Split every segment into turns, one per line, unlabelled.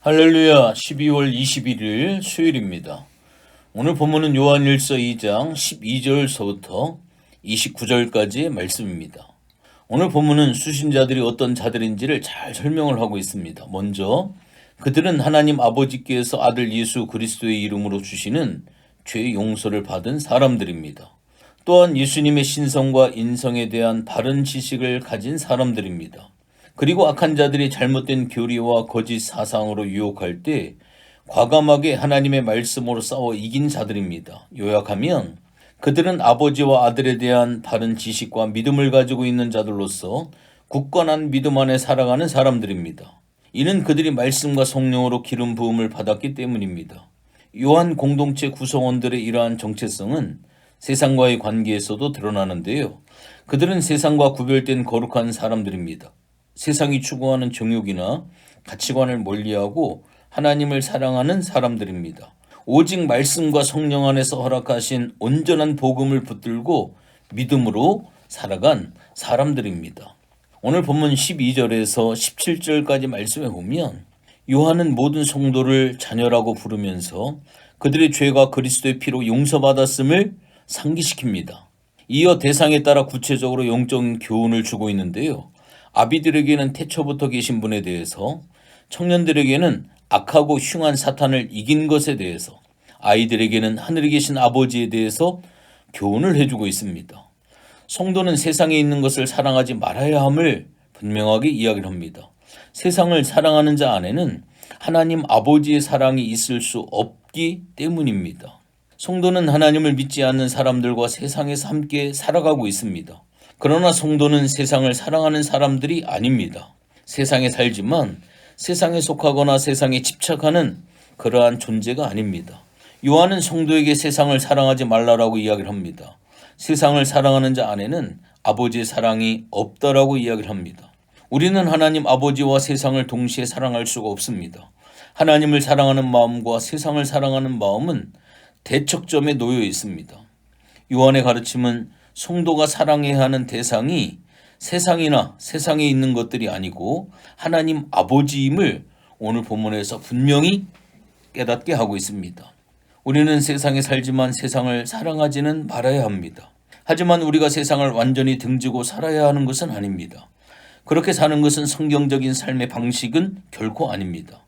할렐루야. 12월 21일 수요일입니다. 오늘 본문은 요한일서 2장 12절서부터 29절까지의 말씀입니다. 오늘 본문은 수신자들이 어떤 자들인지를 잘 설명을 하고 있습니다. 먼저 그들은 하나님 아버지께서 아들 예수 그리스도의 이름으로 주시는 죄 용서를 받은 사람들입니다. 또한 예수님의 신성과 인성에 대한 바른 지식을 가진 사람들입니다. 그리고 악한 자들이 잘못된 교리와 거짓 사상으로 유혹할 때 과감하게 하나님의 말씀으로 싸워 이긴 자들입니다. 요약하면 그들은 아버지와 아들에 대한 바른 지식과 믿음을 가지고 있는 자들로서 굳건한 믿음 안에 살아가는 사람들입니다. 이는 그들이 말씀과 성령으로 기름 부음을 받았기 때문입니다. 요한 공동체 구성원들의 이러한 정체성은 세상과의 관계에서도 드러나는데요. 그들은 세상과 구별된 거룩한 사람들입니다. 세상이 추구하는 정욕이나 가치관을 멀리하고 하나님을 사랑하는 사람들입니다. 오직 말씀과 성령 안에서 허락하신 온전한 복음을 붙들고 믿음으로 살아간 사람들입니다. 오늘 본문 12절에서 17절까지 말씀해 보면 요한은 모든 성도를 자녀라고 부르면서 그들의 죄가 그리스도의 피로 용서받았음을 상기시킵니다. 이어 대상에 따라 구체적으로 영적인 교훈을 주고 있는데요. 아비들에게는 태초부터 계신 분에 대해서, 청년들에게는 악하고 흉한 사탄을 이긴 것에 대해서, 아이들에게는 하늘에 계신 아버지에 대해서 교훈을 해주고 있습니다. 성도는 세상에 있는 것을 사랑하지 말아야 함을 분명하게 이야기를 합니다. 세상을 사랑하는 자 안에는 하나님 아버지의 사랑이 있을 수 없기 때문입니다. 성도는 하나님을 믿지 않는 사람들과 세상에서 함께 살아가고 있습니다. 그러나 성도는 세상을 사랑하는 사람들이 아닙니다. 세상에 살지만 세상에 속하거나 세상에 집착하는 그러한 존재가 아닙니다. 요한은 성도에게 세상을 사랑하지 말라라고 이야기를 합니다. 세상을 사랑하는 자 안에는 아버지의 사랑이 없다라고 이야기를 합니다. 우리는 하나님 아버지와 세상을 동시에 사랑할 수가 없습니다. 하나님을 사랑하는 마음과 세상을 사랑하는 마음은 대척점에 놓여 있습니다. 요한의 가르침은 성도가 사랑해야 하는 대상이 세상이나 세상에 있는 것들이 아니고 하나님 아버지임을 오늘 본문에서 분명히 깨닫게 하고 있습니다. 우리는 세상에 살지만 세상을 사랑하지는 말아야 합니다. 하지만 우리가 세상을 완전히 등지고 살아야 하는 것은 아닙니다. 그렇게 사는 것은 성경적인 삶의 방식은 결코 아닙니다.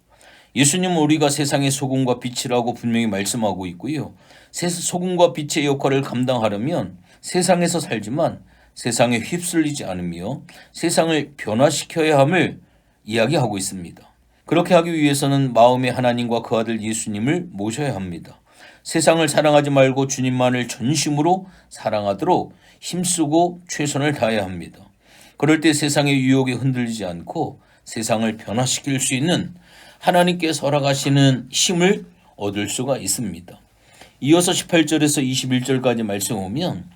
예수님은 우리가 세상의 소금과 빛이라고 분명히 말씀하고 있고요. 소금과 빛의 역할을 감당하려면 세상에서 살지만 세상에 휩쓸리지 않으며 세상을 변화시켜야 함을 이야기하고 있습니다. 그렇게 하기 위해서는 마음에 하나님과 그 아들 예수님을 모셔야 합니다. 세상을 사랑하지 말고 주님만을 전심으로 사랑하도록 힘쓰고 최선을 다해야 합니다. 그럴 때 세상의 유혹에 흔들리지 않고 세상을 변화시킬 수 있는 하나님께서 허락하시는 힘을 얻을 수가 있습니다. 이어서 18절에서 21절까지 말씀 오면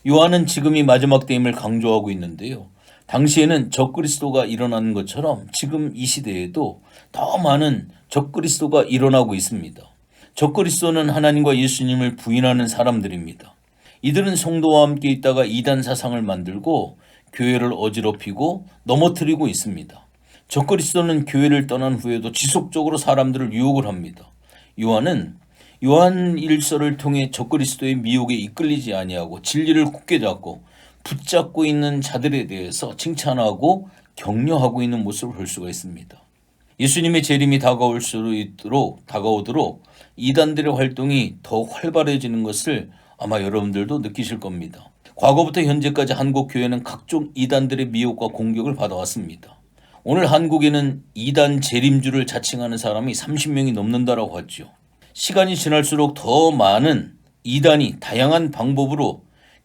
요한은 지금이 마지막 때임을 강조하고 있는데요. 당시에는 적그리스도가 일어나는 것처럼 지금 이 시대에도 더 많은 적그리스도가 일어나고 있습니다. 적그리스도는 하나님과 예수님을 부인하는 사람들입니다. 이들은 성도와 함께 있다가 이단 사상을 만들고 교회를 어지럽히고 넘어뜨리고 있습니다. 적그리스도는 교회를 떠난 후에도 지속적으로 사람들을 유혹을 합니다. 요한은 요한 일서를 통해 적그리스도의 미혹에 이끌리지 아니하고 진리를 굳게 잡고 붙잡고 있는 자들에 대해서 칭찬하고 격려하고 있는 모습을 볼 수가 있습니다. 예수님의 재림이 다가오도록 이단들의 활동이 더 활발해지는 것을 아마 여러분들도 느끼실 겁니다. 과거부터 현재까지 한국 교회는 각종 이단들의 미혹과 공격을 받아왔습니다. 오늘 한국에는 이단 재림주를 자칭하는 사람이 30명이 넘는다라고 하죠. 시간이 지날수록 더 많은 이단이 다양한 방법으로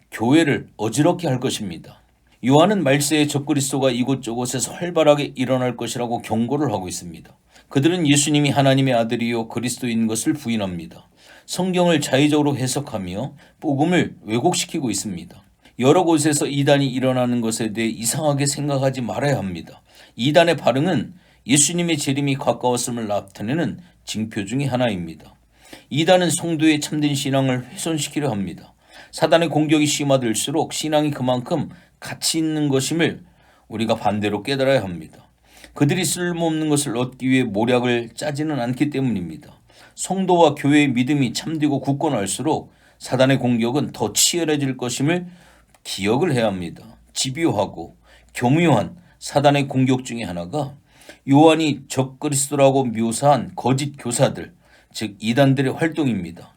교회를 어지럽게 할 것입니다. 요한은 말세에 적그리스도가 이곳저곳에서 활발하게 일어날 것이라고 경고를 하고 있습니다. 그들은 예수님이 하나님의 아들이요 그리스도인 것을 부인합니다. 성경을 자의적으로 해석하며 복음을 왜곡시키고 있습니다. 여러 곳에서 이단이 일어나는 것에 대해 이상하게 생각하지 말아야 합니다. 이단의 발흥은 예수님의 재림이 가까웠음을 나타내는 징표 중의 하나입니다. 이단은 성도의 참된 신앙을 훼손시키려 합니다. 사단의 공격이 심화될수록 신앙이 그만큼 가치 있는 것임을 우리가 반대로 깨달아야 합니다. 그들이 쓸모없는 것을 얻기 위해 모략을 짜지는 않기 때문입니다. 성도와 교회의 믿음이 참되고 굳건할수록 사단의 공격은 더 치열해질 것임을 기억을 해야 합니다. 집요하고 교묘한 사단의 공격 중에 하나가 요한이 적그리스도라고 묘사한 거짓 교사들, 즉 이단들의 활동입니다.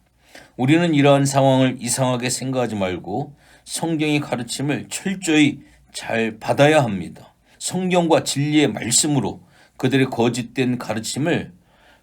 우리는 이러한 상황을 이상하게 생각하지 말고 성경의 가르침을 철저히 잘 받아야 합니다. 성경과 진리의 말씀으로 그들의 거짓된 가르침을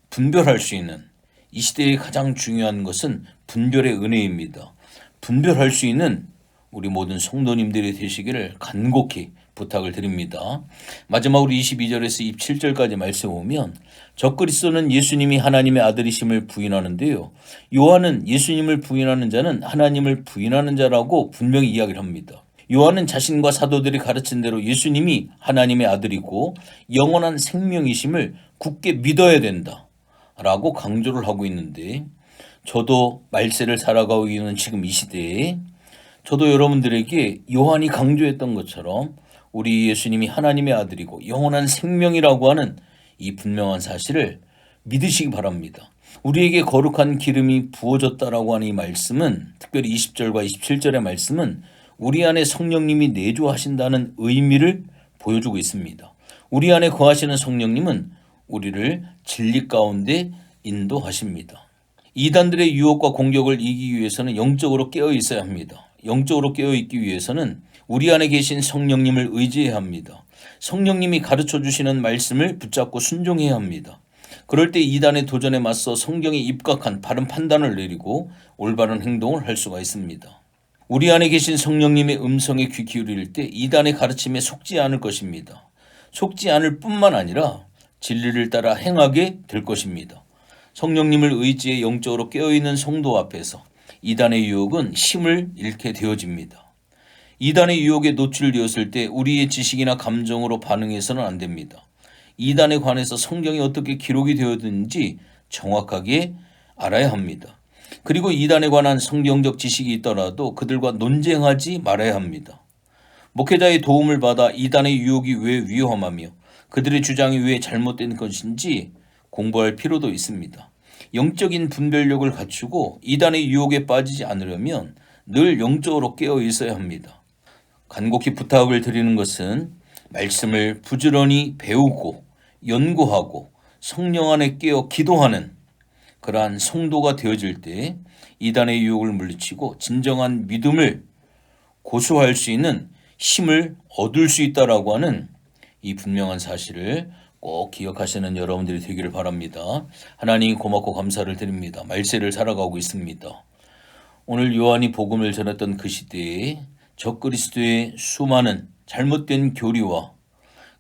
분별할 수 있는, 이 시대의 가장 중요한 것은 분별의 은혜입니다. 분별할 수 있는 우리 모든 성도님들이 되시기를 간곡히 부탁을 드립니다. 마지막으로 22절에서 27절까지 말씀 보면 적그리스도는 예수님이 하나님의 아들이심을 부인하는데요. 요한은 예수님을 부인하는 자는 하나님을 부인하는 자라고 분명히 이야기를 합니다. 요한은 자신과 사도들이 가르친 대로 예수님이 하나님의 아들이고 영원한 생명이심을 굳게 믿어야 된다 라고 강조를 하고 있는데, 저도 말세를 살아가고 있는 지금 이 시대에 저도 여러분들에게 요한이 강조했던 것처럼 우리 예수님이 하나님의 아들이고 영원한 생명이라고 하는 이 분명한 사실을 믿으시기 바랍니다. 우리에게 거룩한 기름이 부어졌다라고 하는 이 말씀은, 특별히 20절과 27절의 말씀은 우리 안에 성령님이 내주하신다는 의미를 보여주고 있습니다. 우리 안에 거하시는 성령님은 우리를 진리 가운데 인도하십니다. 이단들의 유혹과 공격을 이기기 위해서는 영적으로 깨어 있어야 합니다. 영적으로 깨어 있기 위해서는 우리 안에 계신 성령님을 의지해야 합니다. 성령님이 가르쳐 주시는 말씀을 붙잡고 순종해야 합니다. 그럴 때 이단의 도전에 맞서 성경에 입각한 바른 판단을 내리고 올바른 행동을 할 수가 있습니다. 우리 안에 계신 성령님의 음성에 귀 기울일 때 이단의 가르침에 속지 않을 것입니다. 속지 않을 뿐만 아니라 진리를 따라 행하게 될 것입니다. 성령님을 의지해 영적으로 깨어있는 성도 앞에서 이단의 유혹은 힘을 잃게 되어집니다. 이단의 유혹에 노출되었을 때 우리의 지식이나 감정으로 반응해서는 안 됩니다. 이단에 관해서 성경이 어떻게 기록이 되었는지 정확하게 알아야 합니다. 그리고 이단에 관한 성경적 지식이 있더라도 그들과 논쟁하지 말아야 합니다. 목회자의 도움을 받아 이단의 유혹이 왜 위험하며 그들의 주장이 왜 잘못된 것인지 공부할 필요도 있습니다. 영적인 분별력을 갖추고 이단의 유혹에 빠지지 않으려면 늘 영적으로 깨어 있어야 합니다. 간곡히 부탁을 드리는 것은 말씀을 부지런히 배우고 연구하고 성령 안에 깨어 기도하는 그러한 성도가 되어질 때 이단의 유혹을 물리치고 진정한 믿음을 고수할 수 있는 힘을 얻을 수 있다라고 하는 이 분명한 사실을 꼭 기억하시는 여러분들이 되기를 바랍니다. 하나님 고맙고 감사를 드립니다. 말세를 살아가고 있습니다. 오늘 요한이 복음을 전했던 그 시대에 적그리스도의 수많은 잘못된 교리와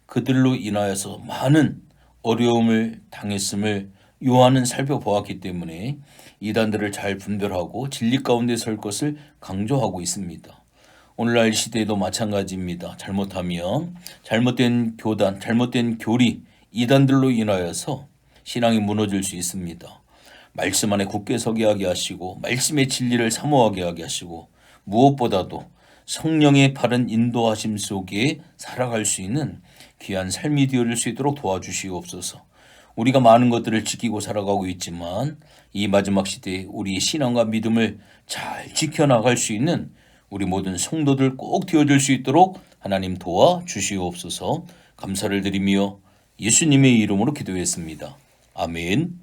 그들로 인하여서 많은 어려움을 당했음을 요한은 살펴보았기 때문에 이단들을 잘 분별하고 진리 가운데 설 것을 강조하고 있습니다. 오늘날 시대에도 마찬가지입니다. 잘못하면 잘못된 교단, 잘못된 교리, 이단들로 인하여서 신앙이 무너질 수 있습니다. 말씀 안에 굳게 서게 하게 하시고 말씀의 진리를 사모하게 하게 하시고 무엇보다도 성령의 바른 인도하심 속에 살아갈 수 있는 귀한 삶이 되어질 수 있도록 도와주시옵소서. 우리가 많은 것들을 지키고 살아가고 있지만 이 마지막 시대에 우리의 신앙과 믿음을 잘 지켜나갈 수 있는 우리 모든 성도들 꼭 되어질 수 있도록 하나님 도와주시옵소서. 감사를 드리며 예수님의 이름으로 기도했습니다. 아멘.